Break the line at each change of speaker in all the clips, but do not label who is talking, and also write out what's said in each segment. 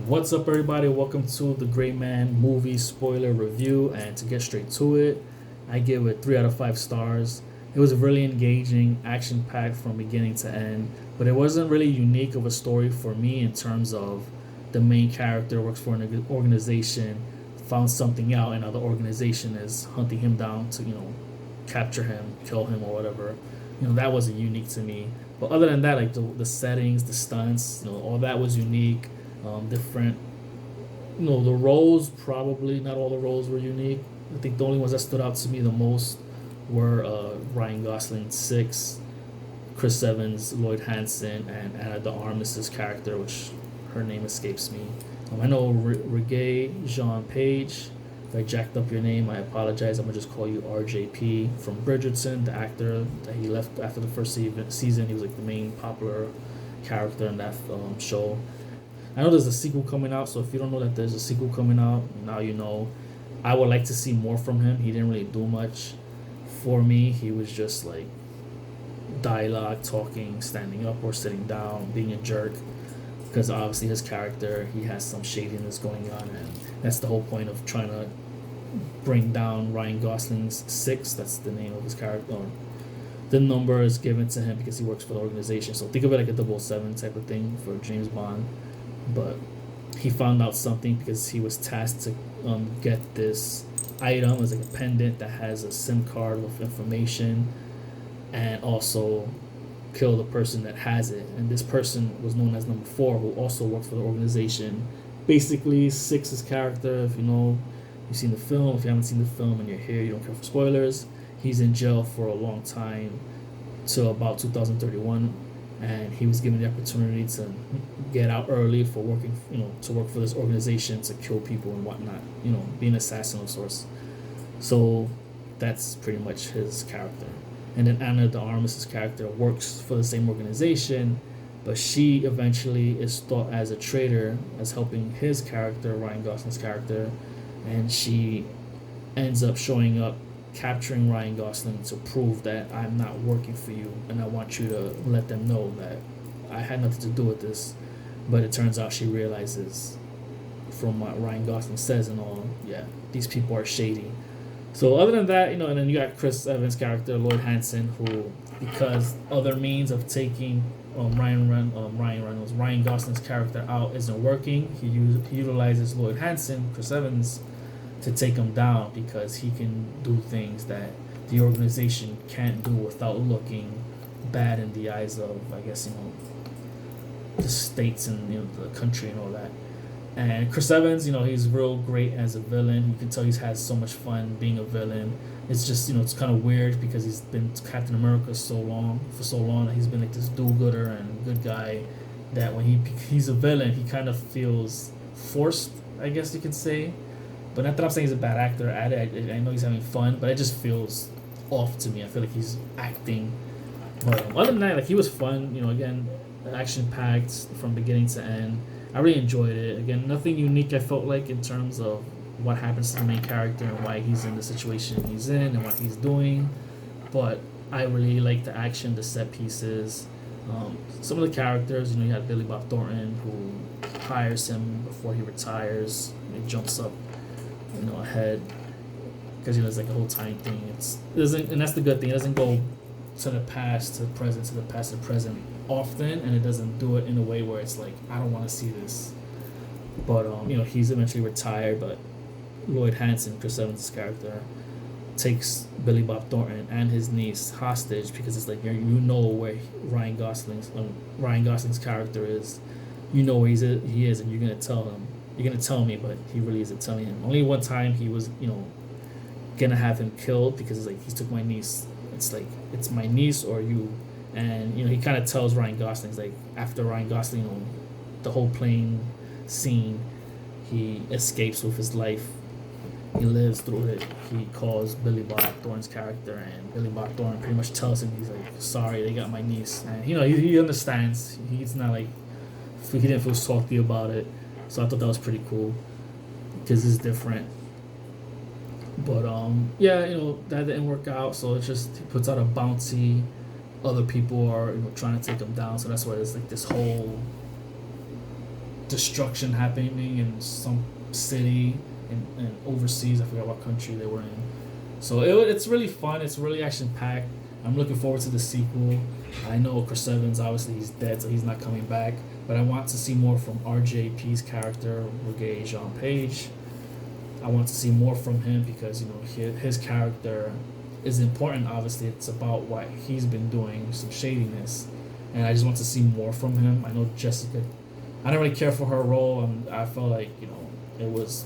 What's up, everybody? Welcome to the Great Man movie spoiler review. And to get straight to it, I give it 3 out of 5 stars. It was really engaging, action packed from beginning to end, but it wasn't really unique of a story for me in terms of the main character works for an organization, found something out, and now the organization is hunting him down to, capture him, kill him, or whatever. That wasn't unique to me. But other than that, like the settings, the stunts, all that was unique. Different, the roles, probably not all the roles were unique. I think the only ones that stood out to me the most were Ryan Gosling, Six, Chris Evans, Lloyd Hansen, and Anna de Armas's character, which her name escapes me. I know Reggae Jean Page. If I jacked up your name, I apologize. I'm gonna just call you RJP from Bridgerton, the actor that he left after the first season. He was like the main popular character in that show. I know there's a sequel coming out, so if you don't know that there's a sequel coming out, now you know. I would like to see more from him. He didn't really do much for me. He was just like dialogue, talking, standing up or sitting down, being a jerk. Because obviously his character, he has some shadiness going on, and that's the whole point of trying to bring down Ryan Gosling's Six. That's the name of his character. The number is given to him because he works for the organization. So think of it like a 007 type of thing for James Bond. But he found out something because he was tasked to get this item as like a pendant that has a SIM card with information, and also kill the person that has it. And this person was known as Number 4, who also worked for the organization. Basically, Six's character, if you've seen the film, if you haven't seen the film and you're here, you don't care for spoilers, he's in jail for a long time, till about 2031. And he was given the opportunity to get out early for working, to work for this organization to kill people and whatnot, be an assassin of sorts. So that's pretty much his character. And then Anna de Armas' character works for the same organization, but she eventually is thought as a traitor, as helping his character, Ryan Gosling's character, and she ends up showing up, capturing Ryan Gosling to prove that I'm not working for you, and I want you to let them know that I had nothing to do with this. But it turns out she realizes from what Ryan Gosling says and all, yeah, these people are shady. So other than that, and then you got Chris Evans' character, Lloyd Hansen, who, because other means of taking Ryan Gosling's character out isn't working, he utilizes Lloyd Hansen, Chris Evans, to take him down, because he can do things that the organization can't do without looking bad in the eyes of, I guess, the states and the country and all that. And Chris Evans, he's real great as a villain. You can tell he's had so much fun being a villain. It's just, it's kind of weird because he's been Captain America for so long that he's been like this do-gooder and good guy, that when he's a villain, he kind of feels forced, I guess you could say. But not that I'm saying he's a bad actor at it. I know he's having fun, but it just feels off to me. I feel like he's acting. But other than that, like, he was fun. Again, action-packed from beginning to end. I really enjoyed it. Again, nothing unique I felt like in terms of what happens to the main character and why he's in the situation he's in and what he's doing. But I really like the action, the set pieces. Some of the characters, you have Billy Bob Thornton, who hires him before he retires. He jumps up ahead, because it's like a whole time thing. It doesn't, and that's the good thing. It doesn't go to the past to the present, to the past to the present often, and it doesn't do it in a way where it's like, I don't want to see this. But he's eventually retired, but Lloyd Hansen, Chris Evans' character, takes Billy Bob Thornton and his niece hostage, because it's like, where Ryan Gosling's character is, where he is, and you're gonna tell him. You're gonna tell me, but he really isn't telling him. Only one time he was, gonna have him killed, because it's like, he took my niece. It's like, it's my niece or you. And he kind of tells Ryan Gosling, it's like, after Ryan Gosling, the whole plane scene, he escapes with his life. He lives through it. He calls Billy Bob Thornton's character, and Billy Bob Thornton pretty much tells him, he's like, sorry, they got my niece. And he understands. He's not like, he didn't feel salty about it. So I thought that was pretty cool, because it's different. But that didn't work out. So it's just, he puts out a bounty. Other people are trying to take him down. So that's why there's like this whole destruction happening in some city in overseas. I forgot what country they were in. So it's really fun. It's really action packed. I'm looking forward to the sequel. I know Chris Evans, obviously he's dead, so he's not coming back. But I want to see more from RJP's character, Mercari Ejr86. I want to see more from him because his character is important. Obviously, it's about what he's been doing, some shadiness, and I just want to see more from him. I know Jessica. I don't really care for her role, and I felt like it was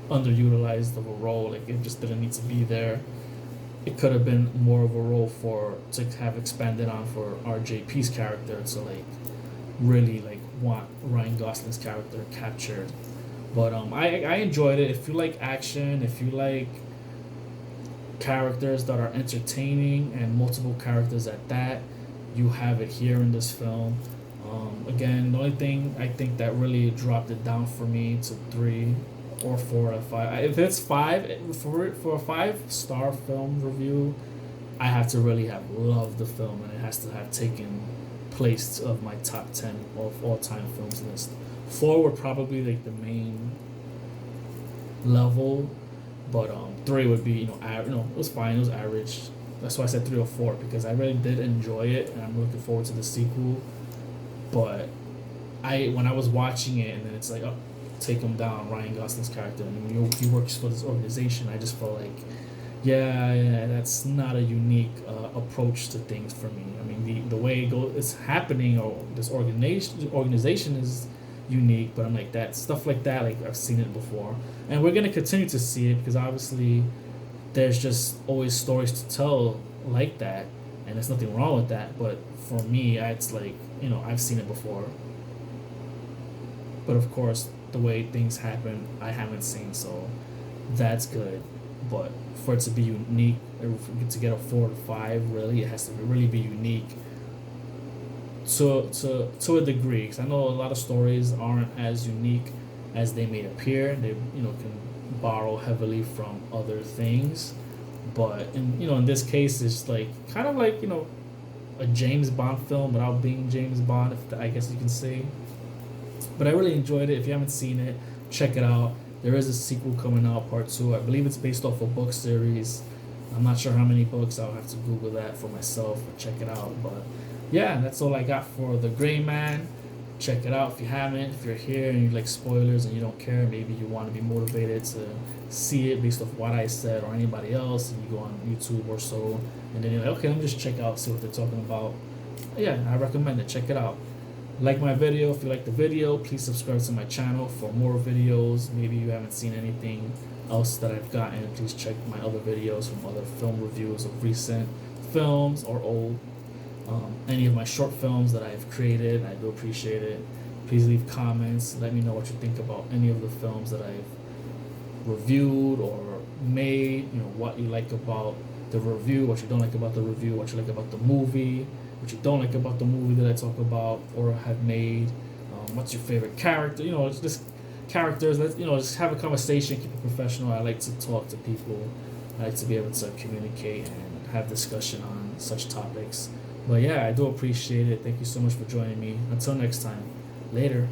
underutilized of a role. Like it just didn't need to be there. It could have been more of a role to have expanded on for RJP's character to like really like want Ryan Gosling's character captured. But I enjoyed it. If you like action, if you like characters that are entertaining and multiple characters at that, you have it here in this film. Again, the only thing I think that really dropped it down for me to 3 or 4 out of 5. If it's 5 for a 5-star film review, I have to really have loved the film, and it has to have taken place of my top 10 of all-time films list. 4 would probably like the main level, but 3 would be it was fine. It was average. That's why I said 3 or 4, because I really did enjoy it, and I'm looking forward to the sequel. But when I was watching it, and then it's like, oh, take him down, Ryan Gosling's character, and he works for this organization, I just felt like, yeah, that's not a unique approach to things for me. I mean, the way it's happening, or this organization is unique, but I'm like, that stuff like that, like I've seen it before, and we're gonna continue to see it because obviously there's just always stories to tell like that, and there's nothing wrong with that. But for me, it's like I've seen it before, but of course the way things happen I haven't seen, so that's good. But for it to be unique, to get a 4 to 5, really, it has to really be unique to a degree. Because I know a lot of stories aren't as unique as they may appear. They can borrow heavily from other things, but in this case, it's like kind of like a James Bond film without being James Bond, if I guess you can say. But I really enjoyed it. If you haven't seen it, check it out. There is a sequel coming out, part 2. I believe it's based off a book series. I'm not sure how many books. I'll have to Google that for myself or check it out. But yeah, that's all I got for The Gray Man. Check it out if you haven't. If you're here and you like spoilers and you don't care, maybe you want to be motivated to see it based off what I said or anybody else, and you go on YouTube or so, and then you're like, okay, let me just check out, see what they're talking about. Yeah, I recommend it. Check it out. Like my video. If you like the video, please subscribe to my channel for more videos. Maybe you haven't seen anything else that I've gotten, please check my other videos from other film reviews of recent films or old. Any of my short films that I've created, I do appreciate it. Please leave comments. Let me know what you think about any of the films that I've reviewed or made. What you like about the review, what you don't like about the review, what you like about the movie, what you don't like about the movie that I talk about or have made. What's your favorite character? It's just characters. Let's just have a conversation, keep it professional. I like to talk to people. I like to be able to communicate and have discussion on such topics. But yeah, I do appreciate it. Thank you so much for joining me. Until next time, later.